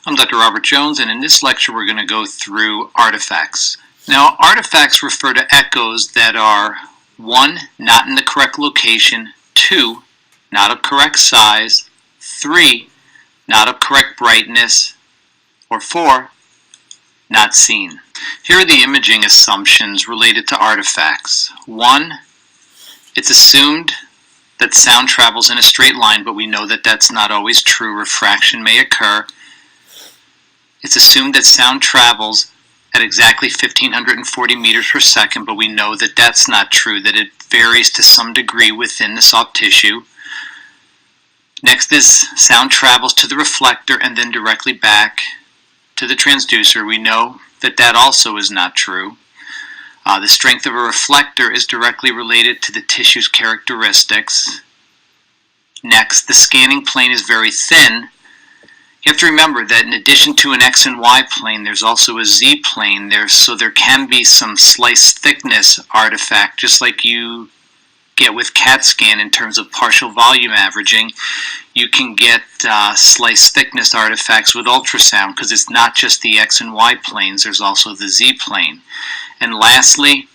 I'm Dr. Robert Jones, and in this lecture we're going to go through artifacts. Now, artifacts refer to echoes that are 1. Not in the correct location, 2. Not of correct size, 3. Not of correct brightness, or 4. Not seen. Here are the imaging assumptions related to artifacts. 1. It's assumed that sound travels in a straight line, but we know that that's not always true. Refraction may occur. It's assumed that sound travels at exactly 1,540 meters per second, but we know that that's not true, that it varies to some degree within the soft tissue. Next is sound travels to the reflector and then directly back to the transducer. We know that that also is not true. The strength of a reflector is directly related to the tissue's characteristics. Next, the scanning plane is very thin. You have to remember that in addition to an X and Y plane, there's also a Z plane there, so there can be some slice thickness artifact, just like you get with CAT scan in terms of partial volume averaging. You can get slice thickness artifacts with ultrasound because it's not just the X and Y planes, there's also the Z plane. And lastly,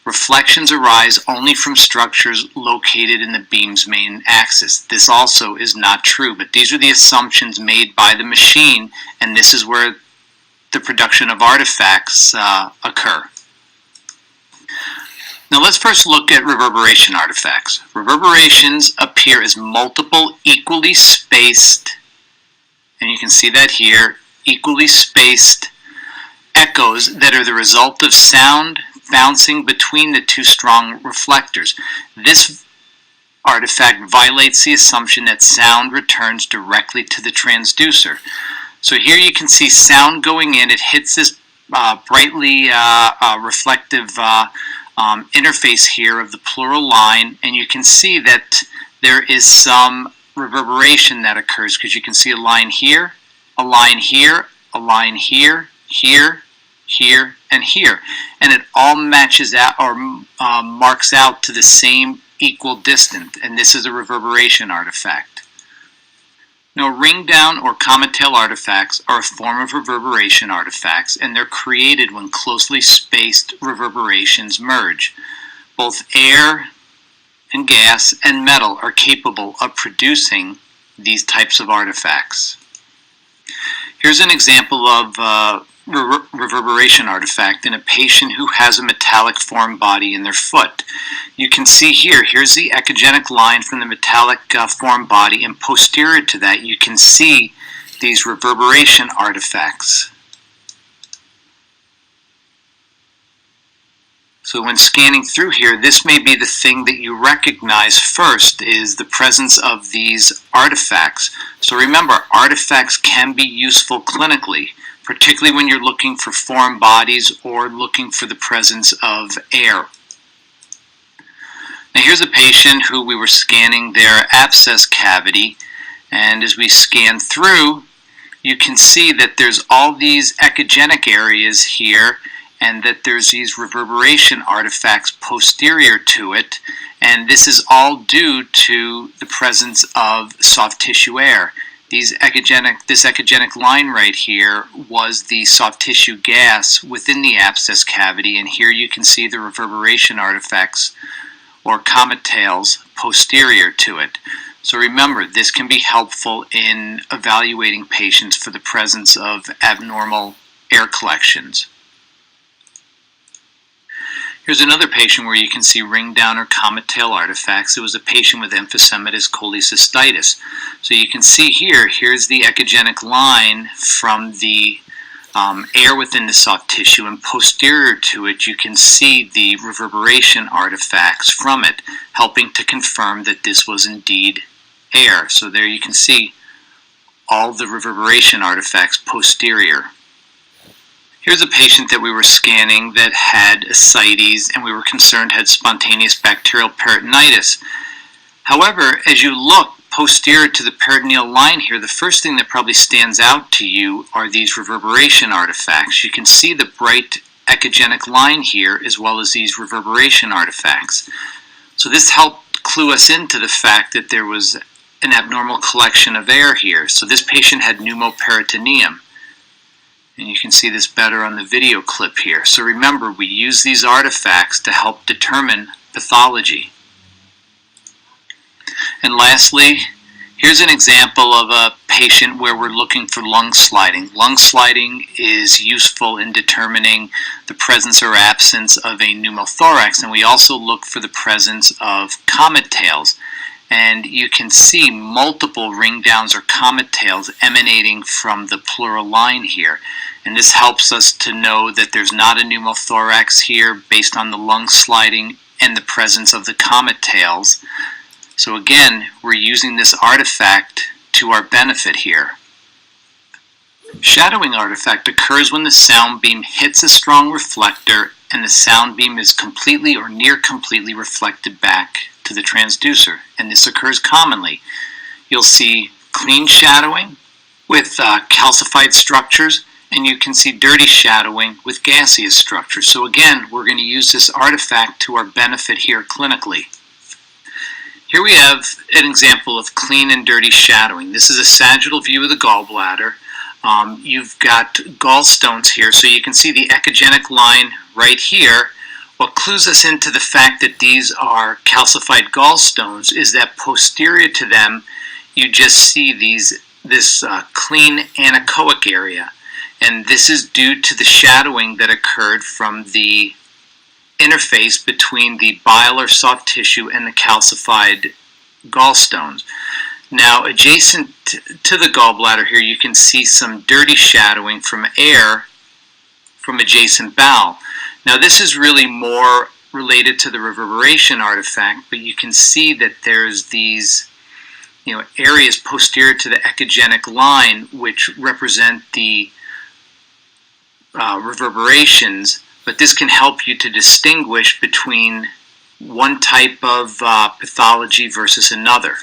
reflections arise only from structures located in the beam's main axis. This also is not true, but these are the assumptions made by the machine, and this is where the production of artifacts occur. Now let's first look at reverberation artifacts. Reverberations appear as multiple equally spaced, and you can see that here, equally spaced echoes that are the result of sound bouncing between the two strong reflectors. This artifact violates the assumption that sound returns directly to the transducer. So here you can see sound going in, it hits this brightly reflective interface here of the pleural line, and you can see that there is some reverberation that occurs because you can see a line here, a line here, a line here, here, here, and here, and it all matches out or marks out to the same equal distance, and this is a reverberation artifact. Now, ring down or comet tail artifacts are a form of reverberation artifacts, and they're created when closely spaced reverberations merge. Both air and gas and metal are capable of producing these types of artifacts. Here's an example of reverberation artifact in a patient who has a metallic foreign body in their foot. You can see here's the echogenic line from the metallic foreign body, and posterior to that you can see these reverberation artifacts. So when scanning through here, this may be the thing that you recognize first, is the presence of these artifacts. So remember, artifacts can be useful clinically, particularly when you're looking for foreign bodies or looking for the presence of air. Now here's a patient who we were scanning their abscess cavity, and as we scan through, you can see that there's all these echogenic areas here, and that there's these reverberation artifacts posterior to it, and this is all due to the presence of soft tissue air. This echogenic line right here was the soft tissue gas within the abscess cavity, and here you can see the reverberation artifacts or comet tails posterior to it. So remember, this can be helpful in evaluating patients for the presence of abnormal air collections. Here's another patient where you can see ring down or comet tail artifacts. It was a patient with emphysematous cholecystitis. So you can see here's the echogenic line from the air within the soft tissue, and posterior to it you can see the reverberation artifacts from it, helping to confirm that this was indeed air. So there you can see all the reverberation artifacts posterior. Here's a patient that we were scanning that had ascites and we were concerned had spontaneous bacterial peritonitis. However, as you look posterior to the peritoneal line here, the first thing that probably stands out to you are these reverberation artifacts. You can see the bright echogenic line here as well as these reverberation artifacts. So this helped clue us into the fact that there was an abnormal collection of air here. So this patient had pneumoperitoneum. And you can see this better on the video clip here. So remember, we use these artifacts to help determine pathology. And lastly, here's an example of a patient where we're looking for lung sliding. Lung sliding is useful in determining the presence or absence of a pneumothorax, and we also look for the presence of comet tails. And you can see multiple ring downs or comet tails emanating from the pleural line here. And this helps us to know that there's not a pneumothorax here based on the lung sliding and the presence of the comet tails. So again, we're using this artifact to our benefit here. Shadowing artifact occurs when the sound beam hits a strong reflector and the sound beam is completely or near completely reflected back to the transducer, and this occurs commonly. You'll see clean shadowing with calcified structures, and you can see dirty shadowing with gaseous structures. So again, we're going to use this artifact to our benefit here clinically. Here we have an example of clean and dirty shadowing. This is a sagittal view of the gallbladder. You've got gallstones here, so you can see the echogenic line right here. What clues us into the fact that these are calcified gallstones is that posterior to them you just see this clean anechoic area, and this is due to the shadowing that occurred from the interface between the bile or soft tissue and the calcified gallstones. Now, adjacent to the gallbladder here you can see some dirty shadowing from air from adjacent bowel. Now this is really more related to the reverberation artifact, but you can see that there's these areas posterior to the echogenic line which represent the reverberations, but this can help you to distinguish between one type of pathology versus another.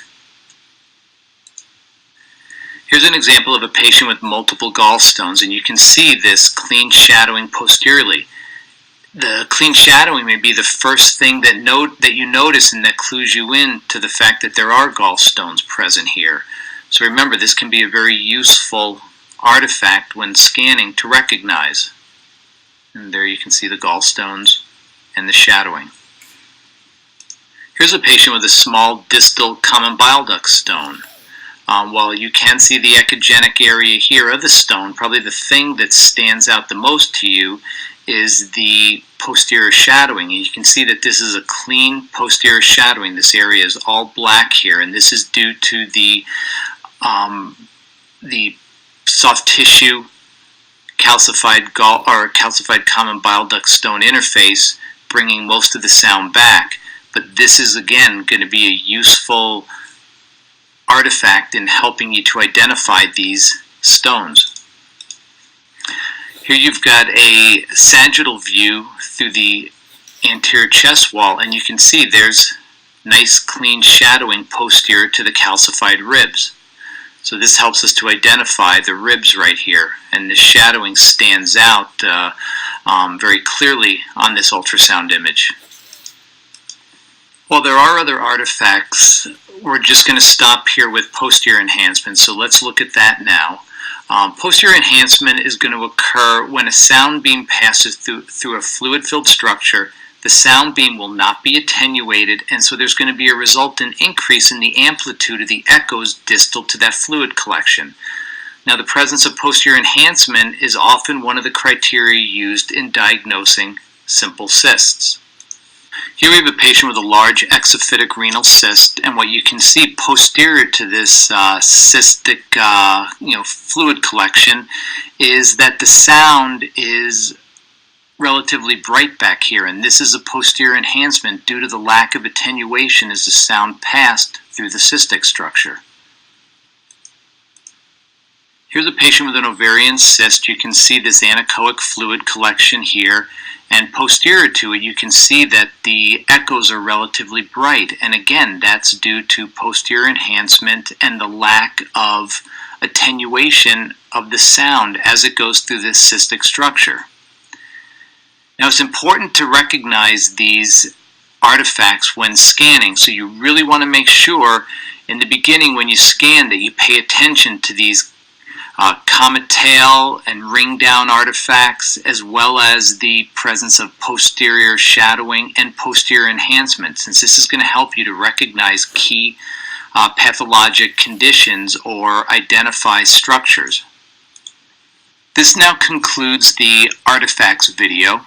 Here's an example of a patient with multiple gallstones, and you can see this clean shadowing posteriorly. The clean shadowing may be the first thing that you notice and that clues you in to the fact that there are gallstones present here. So remember, this can be a very useful artifact when scanning to recognize. And there you can see the gallstones and the shadowing. Here's a patient with a small distal common bile duct stone. While you can see the echogenic area here of the stone, probably the thing that stands out the most to you is the posterior shadowing. And you can see that this is a clean posterior shadowing. This area is all black here, and this is due to the soft tissue calcified common bile duct stone interface bringing most of the sound back. But this is again going to be a useful artifact in helping you to identify these stones. Here you've got a sagittal view through the anterior chest wall, and you can see there's nice clean shadowing posterior to the calcified ribs. So this helps us to identify the ribs right here, and the shadowing stands out very clearly on this ultrasound image. While there are other artifacts, we're just going to stop here with posterior enhancement, so let's look at that now. Posterior enhancement is going to occur when a sound beam passes through a fluid-filled structure. The sound beam will not be attenuated, and so there's going to be a resultant increase in the amplitude of the echoes distal to that fluid collection. Now, the presence of posterior enhancement is often one of the criteria used in diagnosing simple cysts. Here we have a patient with a large exophytic renal cyst, and what you can see posterior to this cystic fluid collection is that the sound is relatively bright back here, and this is a posterior enhancement due to the lack of attenuation as the sound passed through the cystic structure. Here's a patient with an ovarian cyst. You can see this anechoic fluid collection here, and posterior to it you can see that the echoes are relatively bright, and again that's due to posterior enhancement and the lack of attenuation of the sound as it goes through this cystic structure. Now it's important to recognize these artifacts when scanning, so you really want to make sure in the beginning when you scan that you pay attention to these comet tail and ring down artifacts, as well as the presence of posterior shadowing and posterior enhancement, since this is going to help you to recognize key pathologic conditions or identify structures. This now concludes the artifacts video.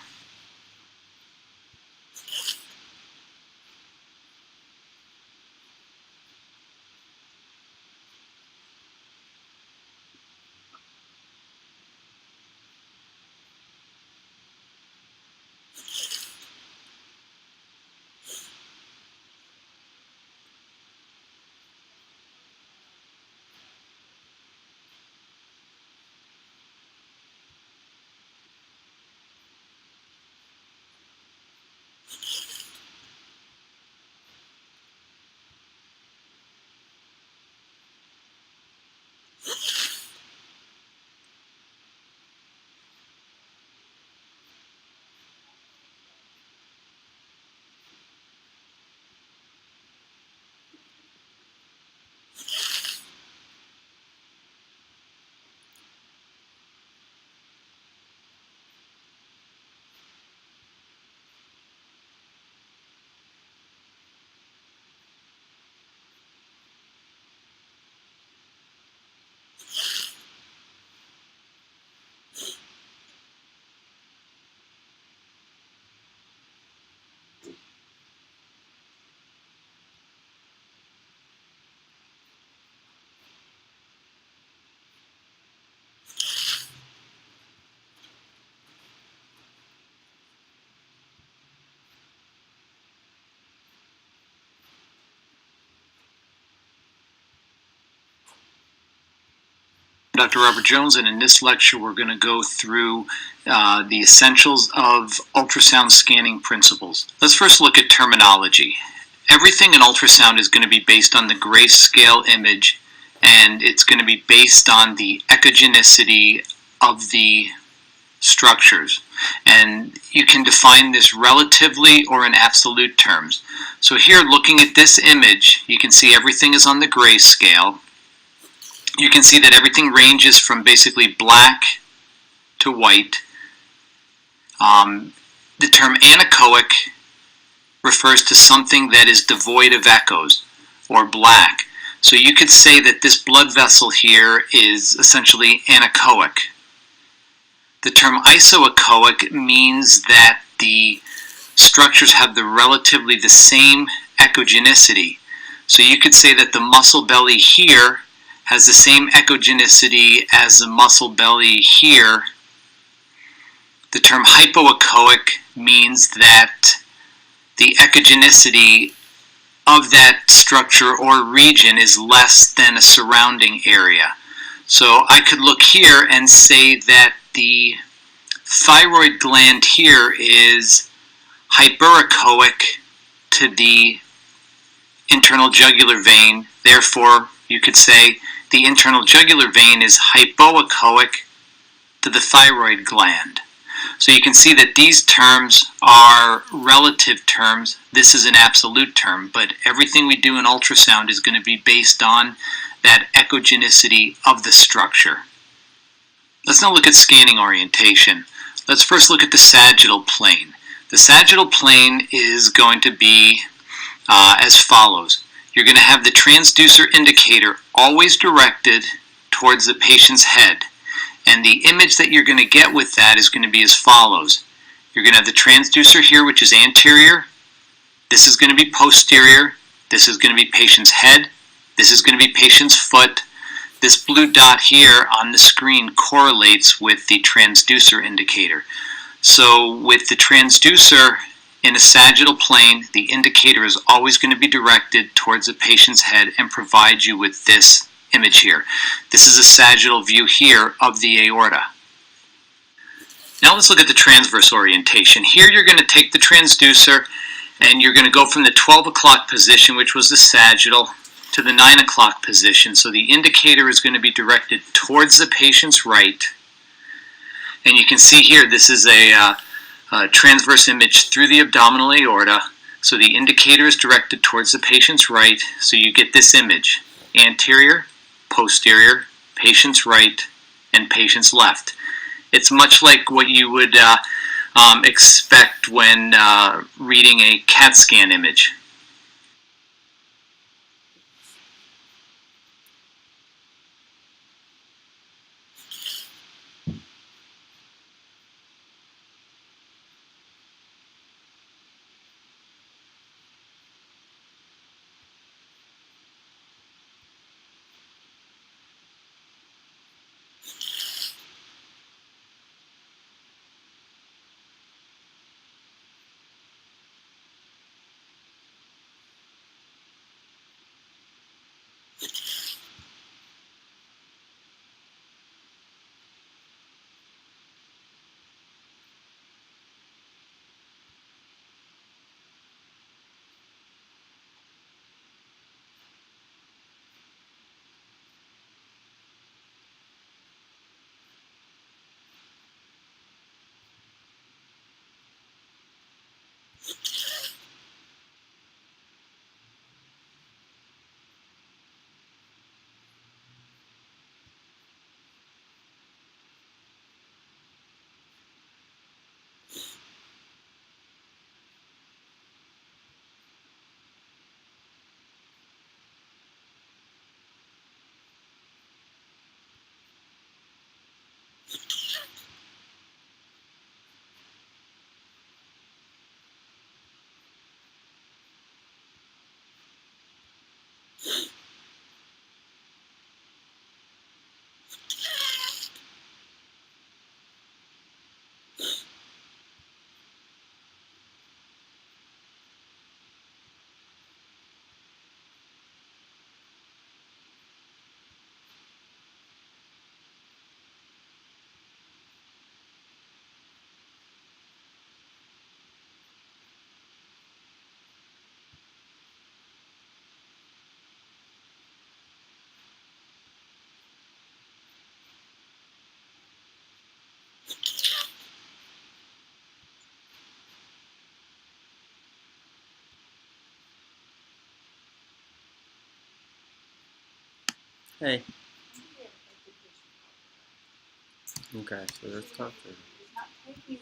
Dr. Robert Jones, and in this lecture we're going to go through the essentials of ultrasound scanning principles. Let's first look at terminology. Everything in ultrasound is going to be based on the grayscale image, and it's going to be based on the echogenicity of the structures. And you can define this relatively or in absolute terms. So here, looking at this image, you can see everything is on the grayscale. You can see that everything ranges from basically black to white. The term anechoic refers to something that is devoid of echoes, or black. So you could say that this blood vessel here is essentially anechoic. The term isoechoic means that the structures have relatively the same echogenicity. So you could say that the muscle belly here has the same echogenicity as the muscle belly here. The term hypoechoic means that the echogenicity of that structure or region is less than a surrounding area. So I could look here and say that the thyroid gland here is hyperechoic to the internal jugular vein. Therefore, you could say the internal jugular vein is hypoechoic to the thyroid gland. So you can see that these terms are relative terms. This is an absolute term, but everything we do in ultrasound is going to be based on that echogenicity of the structure. Let's now look at scanning orientation. Let's first look at the sagittal plane. The sagittal plane is going to be as follows. You're going to have the transducer indicator always directed towards the patient's head. And the image that you're going to get with that is going to be as follows. You're going to have the transducer here, which is anterior This is going to be posterior. This is going to be patient's head. This is going to be patient's foot. This blue dot here on the screen correlates with the transducer indicator. So with the transducer in a sagittal plane, the indicator is always going to be directed towards the patient's head and provide you with this image here. This is a sagittal view here of the aorta. Now let's look at the transverse orientation. Here you're going to take the transducer and you're going to go from the 12 o'clock position, which was the sagittal, to the 9 o'clock position. So the indicator is going to be directed towards the patient's right. And you can see here, this is a transverse image through the abdominal aorta. So the indicator is directed towards the patient's right. So you get this image: anterior, posterior, patient's right, and patient's left. It's much like what you would expect when reading a CAT scan image. Hey. Okay, so let's talk to him.